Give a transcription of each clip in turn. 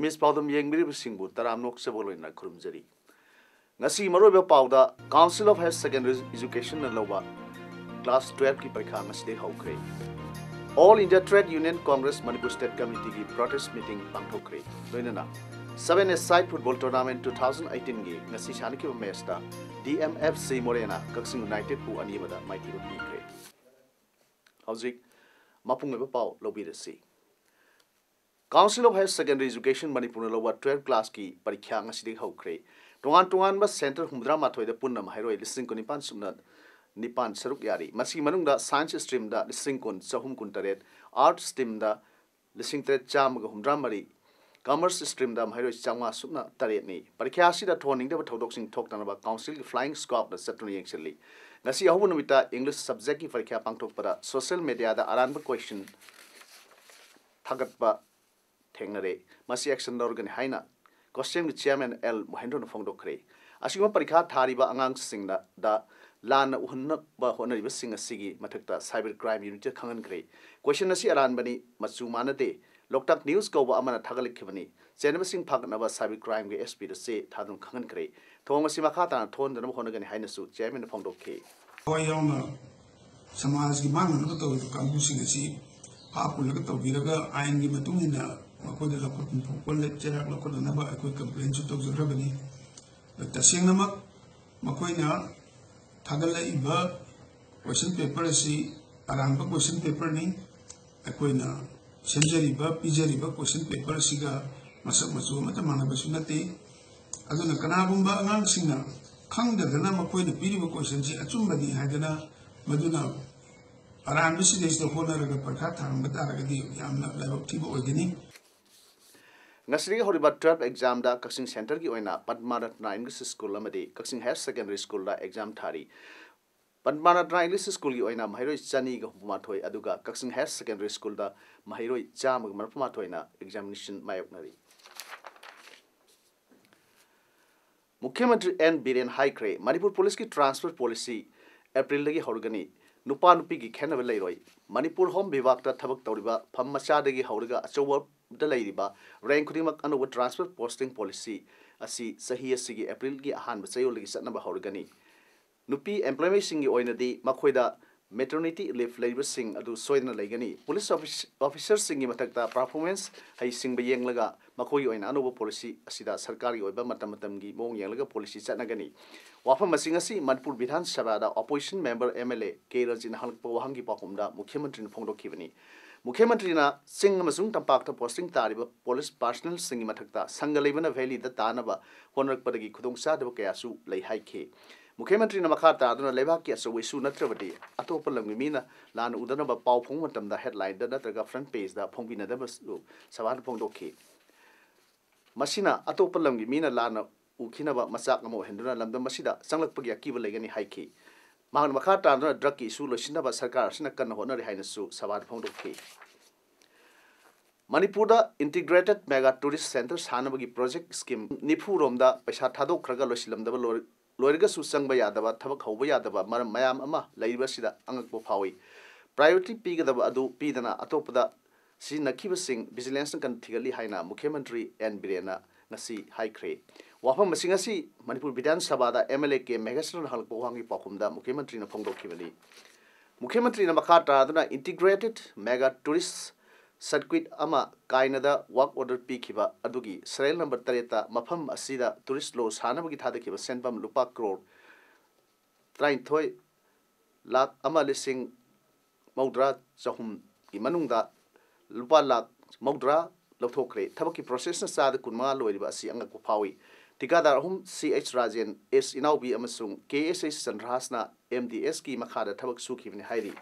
Miss Powdam Yangbiri Singbu, Taramnok Sabolina Kurumzeri. Nasi Maroba Powda, Council of Higher Secondary Education and Loba, Class 12 की परीक्षा मसले होकरे. All India Trade Union Congress Manipur State Committee की protest meeting पांगथोकरे. लोइनना 7-a-side football tournament 2018 की nasi शानी की match ता DMFC Morena Kaksin United पु अनियमदा mighty को पीकरे. हौजिक मापुंग में पाव लोबीरसी. Council of Higher Secondary Education Manipur Lowa 12 class की परीक्षा ngasi होकरे. Tungan ba center humdra mathoi da punnam hairoi listing kun nipan sumna nipan saruk yari. Masi manungda science stream da listing kun sahum kun taret, art stream da listing taret cham ga humdra mari, commerce stream da hairoi changwa sumna taret ni. Parikya si da thoning da thodok sing thok tan ba council flying squad da satun yengchili. Ngasi ahu numita English subject ki parikya pangthok para social media da aranba question thagat ba Tengnare, Masi Action Organ Haina, Costume Chairman L. Mohendro Fongdokre. Asima Parika Tariba Angang Sing da Lan Unba Honor Sing a Sigi, Matakta, Cyber Crime Unit Kangan Grey. Question Nasi Aran Bani, Matsumana Day, Locked Up News go Amana Tagalik Kivani, Senabasing Paganava Cyber Crime SP to say Tadum Kangan Grey. Thomas Makata, Ton the Honagan Hainasu, Chairman of Fongdoke. Samaj Giman, Loto, Campusing a sea, Apulato Viraga, I am given to me. Aku dah lakukan pukul leceh, lakukan nama aku komplain untuk zura bani. Tasing nama, aku ini thagala iba question paper si, arang ba question paper ni, aku ini senjata iba, pijat iba question paper si ga masak masuk macam mana bersunati. Ado nak kena bumba angang sina, kang dah dana aku ini pilih question si, acum bani hadana maduna. Arang bisi desa tu hona raga perkat, arang betar raga di yang nak lewat tiba begini. Ngasri horiba 12 exam da Kaksing Center ki oina Padmaratna English School amadi Kaksing Higher Secondary School da exam thari. Padmaratna English School ki oina Mahiroi Chani ga humathoi aduga Kaksing Higher Secondary School da Mahiroi Cham ga marpumathoi na examination mayoknari. Mukhyamantri N. Biren Haikre Manipur Police ki transfer policy April lagi horgani nupa nupi ki khenaba leiroi Manipur Home Vivak ta thabak tawriba pham macha dagi horga achowa da leiriba rank khudimak anuba transfer posting policy asi sahi asigi April gi ahan ba chayo lagi satnaba horgani nupi employment singi oinadi makhoida maternity leave labor sing adu soidna legani police officer singi matakta performance hai sing ba yenglaga makhoi oina anuba policy asida sarkari oiba matam gi mong yenglaga policy chatnagani wafam masing asi Manipur Vidhan Sabha da opposition member MLA K Rajin halkpa wahangi pakumda Mukhyamantri na phongdokhibani Mukhyamantri na sing amasung tampak ta posting tariba police personnel singi matakta sangalibana valley da tanaba honrakpadagi khudongsa da kayasu lei haikhe Mukhyamantri na makhata aduna lebak ki aso isu natrabadi atopa langmina lan udana ba pau phong matam da headline da natraga front page da phongbina da basu sawan phongdokhi masina atopa langmina lan ukhinaba masak amo henduna lamdam masida sanglakpagi akiba legani haikhi mahan makhata aduna drug ki isu losinaba sarkar sina kanna honari hainasu sawan phongdokhi Manipur da integrated mega tourist center sanabagi project scheme nipu romda paisa thadok khraga losilamdaba Loiriga susang bayadaba, tabak hobayadaba, maram mayam ama, laibasida, angakbo pawi. Priority pigadaba adu pidana atopada si nakibasing vigilance kan tigali haina Mukhyamantri N. Birena ngasi haikre. Wafam masingasi Manipur Vidhan Sabha da MLA ke megasran halkbo hangi pakumda Mukhyamantri na phongdokhibani. Mukhyamantri na makhata aduna integrated mega tourist circuit ama kainada work order pikiba adugi serial number 3 mafam asida tourist law sanabagi thadakiba senpam lupa crore 33 lakh ama lising maudra chahum ki manungda lupa lakh maudra lothokre thabaki process na sad kunma loiriba asi anga ko phawi tikadar hum CH Rajan S Inaubi amasung KSH Sanrasna MDS ki makhada thabak sukibni hairi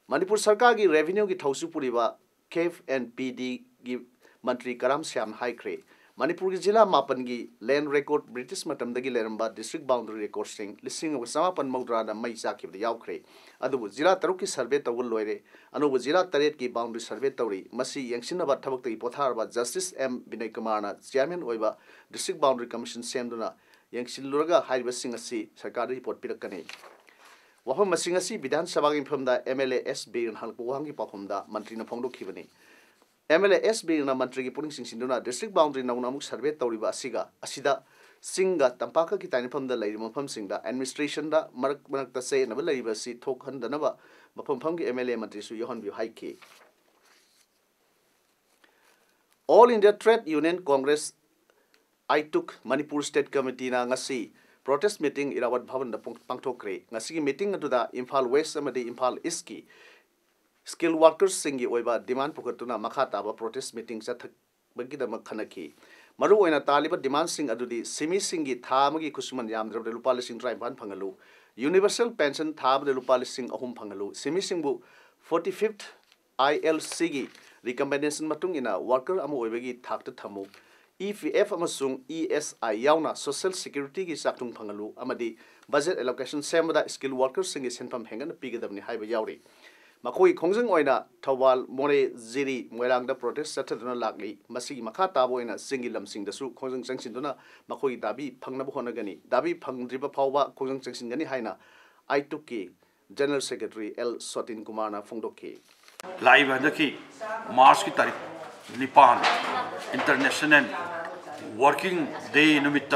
Manipur Sarkar ki revenue ki thausu puriba KF and PD ki Mantri Karam Syam Haikre Manipur ki jila mapan gi land record British matam dagi leramba district boundary record sing listing of samapan maudra da mai sa ki yaukre adu jila taruk ki survey tawul loire anu jila taret ki boundary survey tawri masi yangsina ba thabak tagi pothar ba Justice M Binay Kumar na chairman oiba district boundary commission semduna yangsil luraga haiba sing asi sarkar report pirakane wafam masing asi Vidhan Sabha gi phomda MLA S Biran halpu wangi pakhomda mantri na phongdo khibani MLA S Biran mantri gi puning singsinuna district boundary nauna muk survey tawriba asiga asida singa tampaka ki tani phomda leiri mafam singda administration da marak ta se na leiri si thok han dana ba mafam pham gi MLA mantri su yohan bi haiki All India Trade Union Congress I took Manipur State Committee na ngasi protest meeting Irawat Bhavan da pangthokre ngasi meeting atuda Imphal West amadi Imphal East ki skilled workers singi oiba demand pukatuna makha taba protest meeting chathak bagida makhanaki maru oina taliba demand sing adudi simi singi thamagi kusuman yamdra lupa lising try ban phangalu universal pension thabde lupa lising ahum phangalu simi singbu 45th ILC gi recommendation matung ina worker amu oibagi thakta thamu EPF amasung ESI yauna social security gi saktung phangalu amadi budget allocation semada skilled workers singi senpam hengan pigadabni haiba yauri makoi khongjang oina thawal more ziri moirang da protest sataduna lakli masi makha tabo oina singi lamsing dasu khongjang changsinduna makoi dabi phangna honagani dabi phangdriba phawba khongjang changsingani haina I took ki general secretary L Sotin Kumar na phongdokki live हदकी March की तारीख निपान international working day निमित्त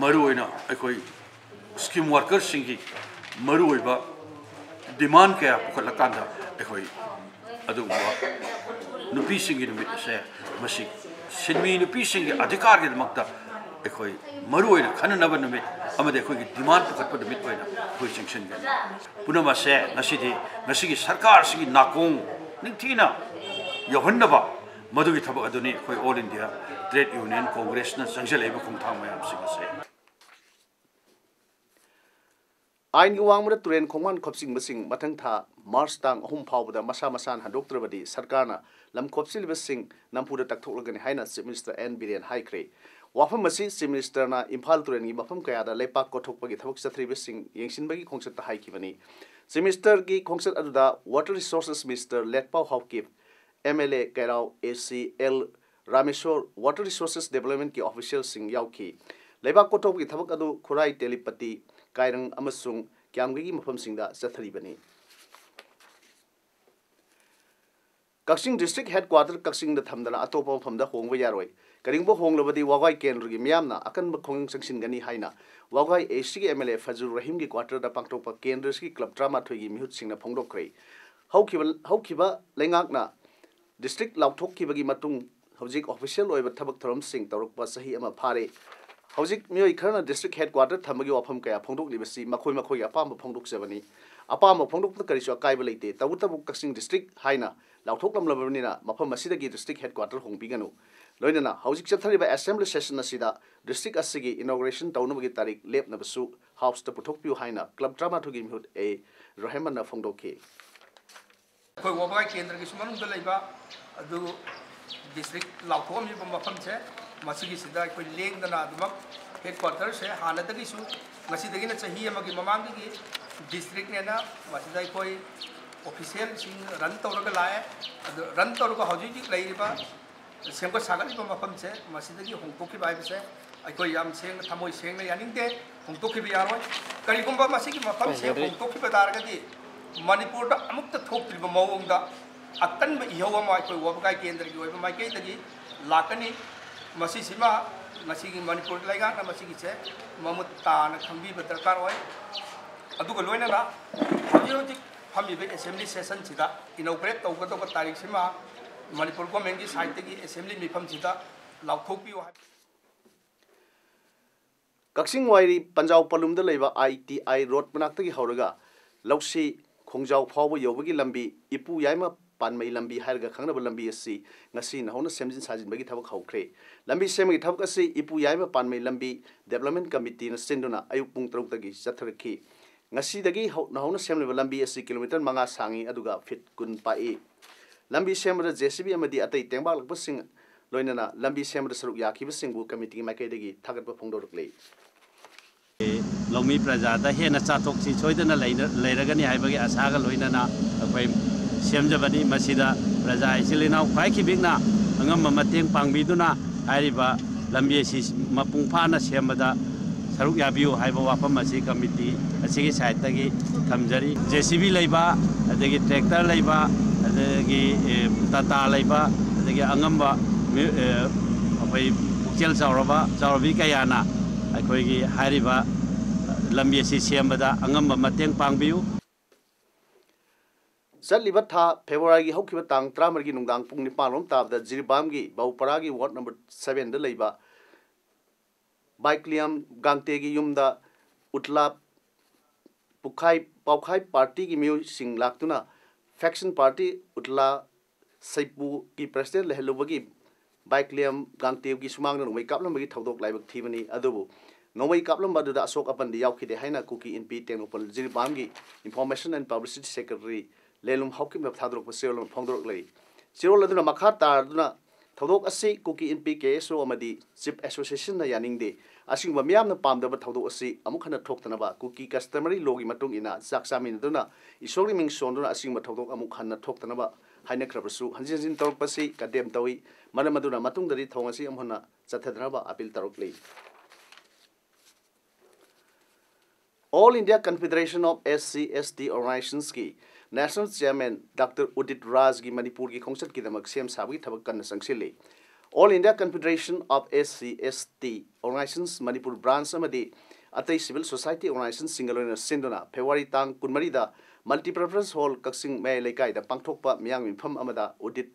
मरुइना अखोई scheme workers सिंगी मरुइबा demand क्या पुखलकांदा अखोई अदुबा नुपी सिंगी निमित्त से मसी सिनमी नुपी सिंगी अधिकार के मक्ता अखोई मरुइना खननब निमित्त अमदे अखोई डिमांड पुखलप निमित्त ओइना अखोई सेंक्शन गन पुनम से नसीदी सरकार सिंगी नाकों निंगथीना यौहन्नबा मधुगी थबक अदुनी अखोई all India trade union congress न संजलेबा खुंगथांग मयाम सिंगसे आइन की वांगमदा तुरेन खोंगमान खोपसिंग बसिंग मथंग था मार्च तांग अहुम फावबदा मसा मसान हदोक्त्रबदी सरकारना लम खोपसिलिबसिंग नमपुदा तकथोकलगनि हाइना चीफ मिनिस्टर एन बिरेन हाइख्रे वाफम मसी चीफ मिनिस्टर ना इम्फाल तुरेन की मफम कयादा लेपाक कोथोकपगी थबक चथ्रिबसिंग येंसिनबगी खोंगसत हाइखिबनी चीफ मिनिस्टर की खोंगसत अदुदा water resources minister Letpao Haokip MLA कैराव ACL Rameshwar water resources development की ऑफिशियल सिंग याउकी लेबाक कोथोकपगी थबक अदु खुराई तेलिपति कायरंग अमसुंग क्यामगी मफम सिंगदा चथ्रिबनी कक्सिंग डिस्ट्रिक्ट हेडक्वार्टर कक्सिंग द थमदना अतोप मफम द होंगबो यारोय करिंगबो होंगलबदी वागाई केंद्र की मियामना अकनब खोंग संगसिनगनी हाइना वागाई AC की MLA फजुर रहीम की क्वार्टर द पांगथोप केंद्र की क्लब ड्रामा थोगी मिहुत सिंगना फोंगदोखरै हौखिबा लेंगाकना डिस्ट्रिक्ट लाउथोखिबगी मतुंग हौजिक ऑफिशियल ओइबा थबक थरम सिंग तौरकपा सही अमा फारे हौजिक मियोय खरना डिस्ट्रिक्ट हेडक्वार्टर थमगी वाफम कया फोंदोकलिबसी मखोय अपाम फोंदोकजबनी अपाम फोंदोकत करिसो अकाइब लेते तबुतबु कक्सिंग डिस्ट्रिक्ट हाइना लाउथोकलमलबनिना मफम मसिदगी डिस्ट्रिक्ट हेडक्वार्टर होंगबिगनु लोइनना हौजिक चथरिबा असेंबली सेशन असिदा डिस्ट्रिक्ट असिगी इनॉग्रेशन तौनबगी तारीख लेपनबसु हाउस त पुथोकपिउ हाइना क्लब ड्रामा थुगी मिहुत ए रहमान फोंदोके कोई वाबाई केंद्र की सुमनुंग दलैबा अदु डिस्ट्रिक्ट लाउथोम मफम से मसिगी सिदा कोई लेंगदना अदुमक हेडक्वार्टर से हानदगिसु मसिदगिना चही अमगी ममांगी डिस्ट्रिक्ट नेना मसिदा कोई ऑफिशियल सिंग रन तौरगा लाए अदु रन तौरगा हौजिक लैरिबा सेंगो सागलिबा मफम से मसिदगी होंगतोकी बाइबसे अखोई याम सेंग थमोय सेंग यानिंगदे होंगतोकी बियारोय करिगुंबा मसिगी मफम से होंगतोकी बदारगदी मणिपुर अमुक्त थोक्त्रिबा मौंगदा अतनब इहौ अमा अखोई वाबगाई केंद्र की ओइबा माइकैदगी लाकनी मसिसिमा मसिगी मणिपुर लेगाना मसिगी से ममुत ताना खंबीबा दरकार ओय अदुगा लोइनना हौजिक फमिबे असेंबली सेशन सिदा इनॉग्रेट तौगदोबा तारीख सिमा मणिपुर गवर्नमेंट की साइड की असेंबली मिफम सिदा लाउथोकपियो कक्सिंग वाइरी पंजाब पलुमदा लेबा ITI रोड मनाक्तगी हौरगा लौसी खोंजाव फावबो योबगी लंबी इपु याइमा पानमई लंबी हारगा खंगनब लंबी असि ngasi नहौना सेमजिन साजिनबगी थबक हौख्रे लंबी सेमगी थबक असि इपु याइमा पानमई लंबी डेवलपमेंट कमिटी न सिंदुना अयुक पुंग 3 तगी चथरखी ngasi dagi nahona semliba lambi asi kilometer 5 sangi aduga fit kun pai lambi semra JCB amadi atai tengbak lakbasing लोइनना लंबी सेमद सरुक याखिबसिंगबु कमिटी माइकैदगी थागतबा फोंदोरक्ले लौमी प्रजादा हेना चाथोक्सी सोइदना लेरगनी हाइबगी आशागा लोइनना अखोइ सेमजबनी मसिदा प्रजा इसिलिनाव ख्वाइखिबिगना अंगम मतेंग पांगबिदुना हाइरिबा लंबी सि मपुंग फाना सेमदा सरुक याबियो हाइबा वाफम मसि कमिटी असिगी साइडतगी थमजरी जेसीबी लेबा अदगी ट्रैक्टर लेबा अदगी टाटा लेबा अदगी अंगम्बा अखोइ पुक्चेल चावरबी कयाना अखोइगी हाइरिबा लंबी सि सेमदा अंगम्बा मतेंग पांगबियो चलिबा था फेब्रुवारी हौखिबा तांग 13 की नुंदांग पुंग निपालोम ताबदा जिरिबामगी बाउपरागी वार्ड नंबर 7 द लेबा बाइक्लियम गांगतेगी युमदा उतला पाउखाई पार्टी की म्यूसिंग लाक्तुना फैक्शन पार्टी उतला सैपू की प्रेसिडेंट लेहलुबगी बाइक्लियम गांगतेगी की सुमांग नोंमै कापलमबगी थौदोक लाइबक थीबनी अदुबु नोंमै कापलमबदुदा अशोक अपंदी यावखिदे हाइना कुकी एनपी टेक्नोपल जिरिबामगी इंफॉर्मेशन एंड पब्लिसिटी सेक्रेटरी लेलुम हौकिम थादरोक सेरोल फोंदरोक लई सेरोल अदुना मखा तारदुना थौदोक असि कुकी एनपी केएसओ अमदी चिफ एसोसिएशन ना यानिंगदे असिंगबा मियामना पामदबा थौदोक असि अमुक हना ठोक्तनबा कुकी कस्टमरी लोगी मतुंग इना जाकसामिनदुना इसोगि मिंग सोंदुना असिंगबा थौदोक अमुक हना ठोक्तनबा हाइनख्रबसु हंजिन तौरपसि कदेम तौई मनमदुना मतुंगदरी थौंगसि अमहना चथदनबा अपील तौरक लई All India Confederation of SC/ST Organizations की National Chairman Dr. Udit Raj की मणिपुर की खोंसत की दमक सेम साबगी थबक कन्न संगसिले All India Confederation of SC/ST Organizations Manipur branch amadi atai civil society organizations singalona sindona February tang 13 da multipurpose hall Kaksing May Lekai da pangthokpa miyang minpham amada Udit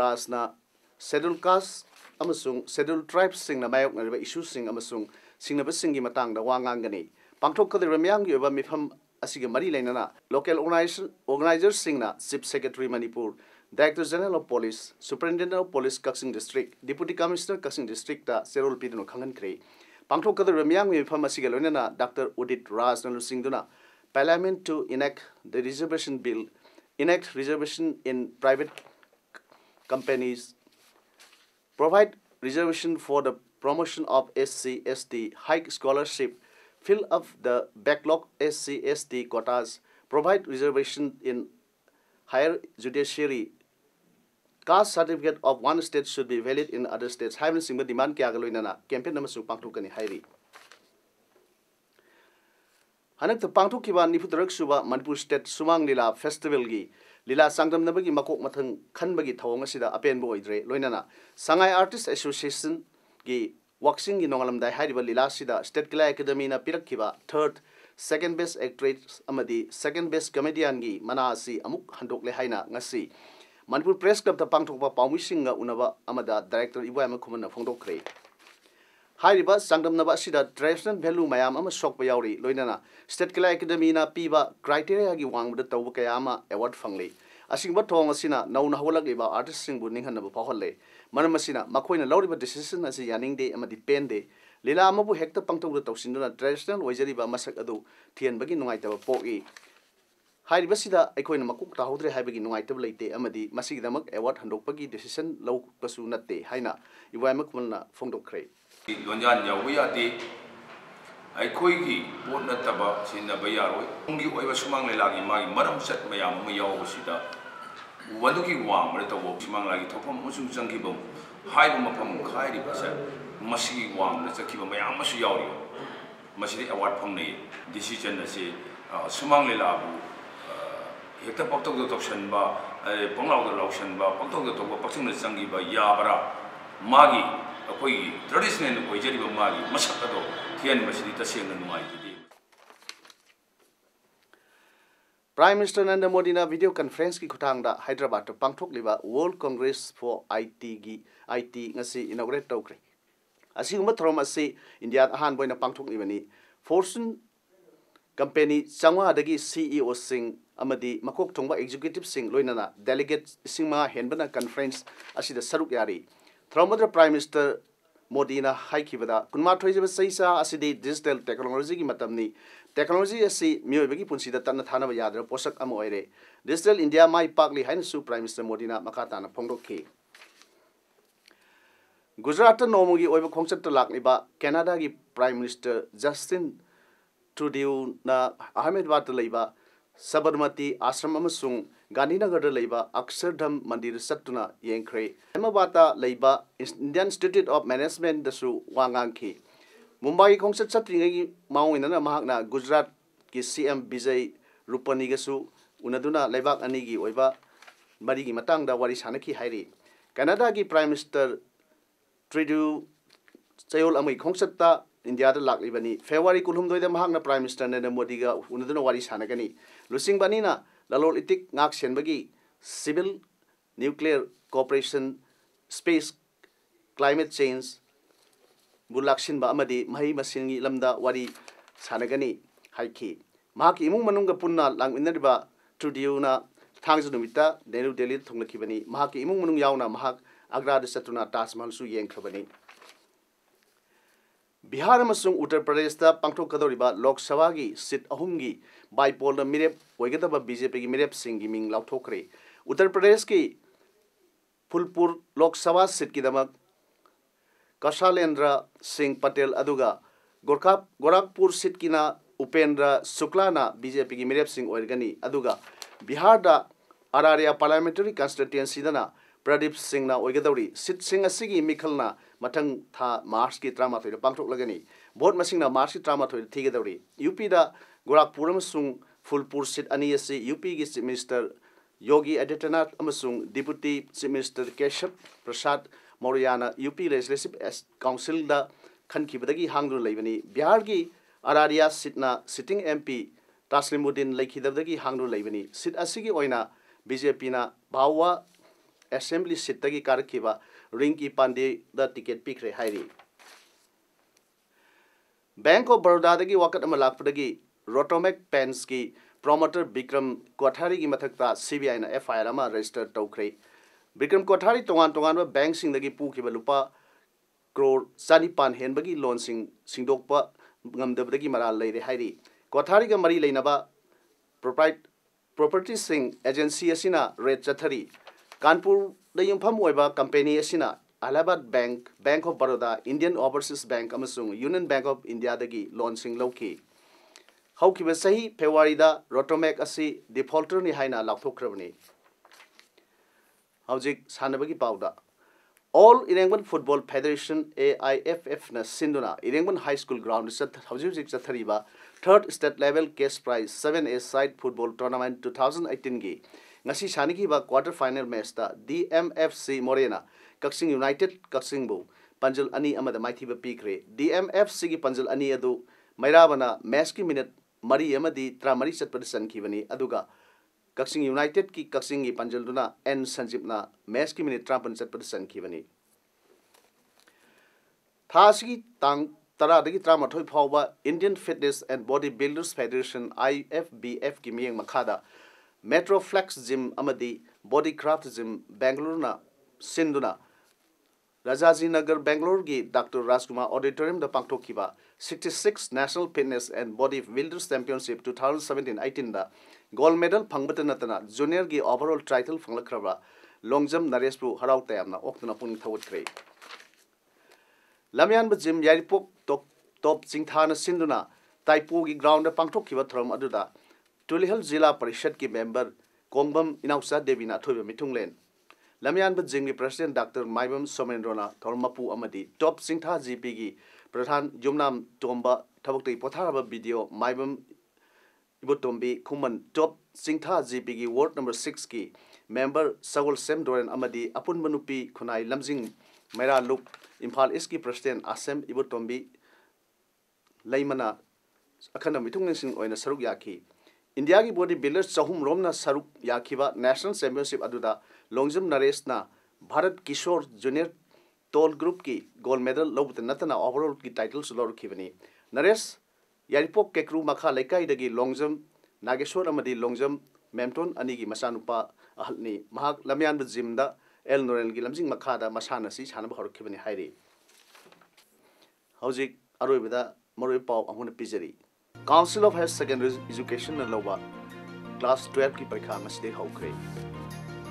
Raj na scheduled caste amasung scheduled tribes singna mayok na issue sing amasung singnaba singi matang da wangangani pangthokka miyang yoba mifam asiga mari lainana local organizers singna chief secretary Manipur Director General of Police Superintendent of Police Kaksing District Deputy Commissioner Kaksing District ta serol pidno khangan kre pangthokka miyang mifam asiga loinana Dr. Udit Raj nalu singduna Parliament to enact the reservation bill enact reservation in private companies provide reservation for the promotion of SC/ST high scholarship fill up the backlog SC/ST quotas, provide reservation in higher judiciary. Caste certificate of one state should be valid in other states. Having similar demand kya galoinana campaign namasung pangthukani hairi. Hanak the pangthukiba nifudarak suba Manipur State Sumang Lila Festival gi Lila Sangdam nabagi makok mathang khanbagi thawang asida apen bo oidre loinana Sangai Artist Association gi Waxing in Nongalamdai Hariba Lilasida State Kala Academy na Pirakiba 3rd second best actress amadi second best comedian gi Manasi amuk handok le haina ngasi Manipur Press Club ta pangthokpa pawmisinga unaba amada director Iwai Makhumana phongdokre Hariba Sangdam naba sida traditional value mayam ama sokpa yauri loinana State Kala Academy na piba criteria gi wangbuda tawba kayama award fangle asingba thong asina nauna hawlagiba artist singbu ninghanaba phaholle Manamasina, Makoina Lauriba decision as a yanning day and depende. Lila Amabu Hector Pangto Tosinduna traditional Wajariba Masakadu, Tian Bagin Noita Poe. High Basida, Ecoin Makuk, Tahodre Habigin Noita Late, Amadi, Masidamak, Award Handopagi decision, low Pasunate, Haina, Iwamakuna, Fondo Cray. Donjanya, we are the Ikoigi, Bonataba, Sinabayaro, only over Sumang Lagi, my Madam Set Mayam, Mayawasida. Waduki Wang, Reta Wokimang like Topam Musum Sankibum, Haibum upon Kaidi Pasa, Masi Wang, the Sakiba Mayamasu Yauri, Masi Award Pumney, decision as a Sumang Labu, Hector Pocto the Tokshan Ba, Pongao the Lokshan Ba, Pocto the Topa, Paxing the Sangiba, Yabara, Magi, a Koi, traditional Wajariba Magi, Masakado, Tian Masidita Sing and Mai. Prime Minister Narendra Modi na video conference ki khutangda Hyderabad to pangthok liba World Congress for IT ngasi inaugurate tawkre asiguma throm ase India ahan boina pangthok libani Fortune company changwa dagi CEO sing amadi makok thongba executive sing loinana delegate singma henbana conference asida saruk yari thromadra Prime Minister Modi na haikibada kunma thoijiba saisa asidi digital technology ki matamni Technology asi miyobagi punsida tanna thanaba yadra posak am oire Digital India mai pakli haina su Prime Minister Modi na makata na phongdokki Gujarat नोमगी ओइब खोंगचत लाकनिबा Canada की prime minister Justin Trudeau ना अहमदाबाद लेबा सबरमती आश्रम अमसुंग गांधीनगर लेबा अक्षरधाम मंदिर सत्तुना येंख्रे अहमदाबाद लेबा इंडियन इंस्टीट्यूट ऑफ मैनेजमेंट दसु वांगांखी मुंबई खोंगचत सत्रिंगी माउइनना महाकना गुजरात की सीएम विजय रूपानी गसु उनदुना लेबाक अनिगी ओइबा मरिगी मतंगदा वारी सानकी हाइरी कनाडा की प्राइम मिनिस्टर ट्रूडियो चयोल अमई खोंगचत्ता इंडिया लाक्लिबनी फेब्रुआरी 19 महाकना प्राइम मिनिस्टर नरेंद्र मोदी गा उनदुना वारी सानगनी लुसिंगबनीना ललोल इतिक ngak senbagi civil nuclear cooperation space climate change bulaksin ba amadi mahi masingi lamda wari sanagani haiki mahaki imung manungga punna langminariba Trudeau na thangju numita New Delhi thonglakibani mahaki imung manung yauna mahak agra da satuna Taj Mahal su yengkhrabani Bihar अमसुंग Uttar Pradesh दा पांगथोकदोरिबा लोक सभा की seat अहुमगी bipole मिरेप ओइगदबा BJP की मिरेप सिंह की Ming लाउथोखरे Uttar Pradesh की फुलपुर लोक सभा seat की दमक कशालेंद्र सिंह पटेल अदुगा गोरखपुर सीट की ना उपेंद्र शुक्ला ना बीजेपी की मिरेप सिंह ओइगनी अदुगा बिहार दा अरारिया पार्लियामेंटरी कॉन्स्टिट्यूएंसी दना प्रदीप सिंह ना ओइगदौरी सीट सिंह असिगी मिखलना मथंग था मार्च की 13 पांगथोक लगनी वोट मसिंग ना मार्च की 13 थीगदौरी यूपी दा गोरखपुर अमसुंग फुलपुर सीट अनी असि यूपी की चीफ मिनिस्टर योगी आदित्यनाथ अमसुंग deputy chief minister Keshav Prasad मौर्यना यूपी लेजिस्लेटिव काउंसिल दा खनखिबदगी हांगदु लेबनी बिहार की अरारिया सीट ना सिटिंग एमपी तास्लिमुद्दीन लेखिदबदगी हांगदु लेबनी सीट असिगी ओइना बीजेपी ना भावा असेंबली सीट तगी कारखिबा रिंकी पांडे द टिकेट पिखरे हाइरी बैंक ऑफ बड़ौदा दगी वकत अमा लाकपदगी रोटोमेक पेंस की प्रोमोटर विक्रम कोठारी की मथकता सीबीआई ना एफआईआर अमा रजिस्टर तौखरे विक्रम कोठारी तोंगान तोंगान बैंक सिंगदगी पुखिबा लुपा करोड़ 4 हेनबगी लोन सिंगदोकपा ngamdabdagi maral leire hairi kothari ga mari leinaba property sing agency asina red chathari kanpur da yumpham oiba company asina Allahabad Bank of Baroda Indian Overseas Bank amasung Union Bank of India dagi loan sing loki haukiba sahi February da Rotomac asi defaulter ni haina laukthokrabani haujik sanabagi pauda All Irangban Football Federation AIFF na sinduna Irangban High School ground haujuk chathariba third state level cash prize 7A side football tournament 2018 gi ngasi saniki ba quarter final match ta DMFC Morena Kaksing United Kaksing bu panjal ani amada maithiba pikre DMFC gi panjal ani adu mairabana match ki minute mari amadi tramari chatpad sankibani aduga Kaksing United ki Kaksing gi panjal duna N Sanjipna match ki minute trampan chatpad sankibani thasigi tang tara dagi tramathoi phawba Indian Fitness and Bodybuilders Federation IFBF ki miyeng makhada Metroflex Gym amadi Bodycraft Gym Bangalore na sinduna Rajaji Nagar Bangalore gi Dr. Rajkumar Auditorium da pangthokiba 66 National Fitness and Bodybuilders Championship 2017-18 da gold medal phangbata natana junior gi overall title phanglakraba long jump Naresh bu harau tayamna oktuna pung thawutkre Lamyan ba gym yaripok top jingthana sinduna Taipu gi ground da pangthokiba throm aduda Tulihal Zilla Parishad ki member Kongbam Inausa Devina thoiba mitunglen Lamyan ba gym gi president Dr. Maibam Somendrona thormapu amadi top jingtha GP gi pradhan Jumnam Tomba thabuktai potharaba video Maibam Ibotombi Kuman top Singtha GP ki ward number 6 ki member Sagol Sem Doran amadi apun manupi khunai lamjing Mera Luk Imphal East ki president Asem Ibotombi Laimana akhana mitunglen sing oina saruk yaki India ki bodybuilders chahum romna saruk yakiba national championship aduda longjump Naresh na Bharat Kishore Junior Tall group ki gold medal lobut natana overall ki titles lor khibani Naresh Yaripok Kekru Makha Lekai dagi longjump Nageshwar amadi longjump Memton anigi masanupa ahalni mahak lamyan ba gym da El Noren gi lamjing makha da masana si chanaba horkhibani hairi Haujik aroibada moroi pau amuna pijari Council of Higher Secondary Education na loba class 12 ki parikha masde haukre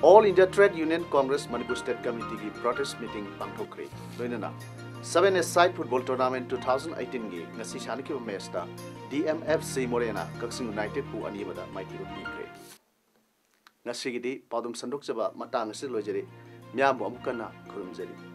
All India Trade Union Congress Manipur State Committee की protest meeting पांगथोखरे लोइनना 7-a-side football tournament 2018 की ngasi shaniki match ta DMFC Morena Kaksin United pu anibada maiki pikre ngasi gidi padum sandok jaba matang se lojere myam amukana khurumjari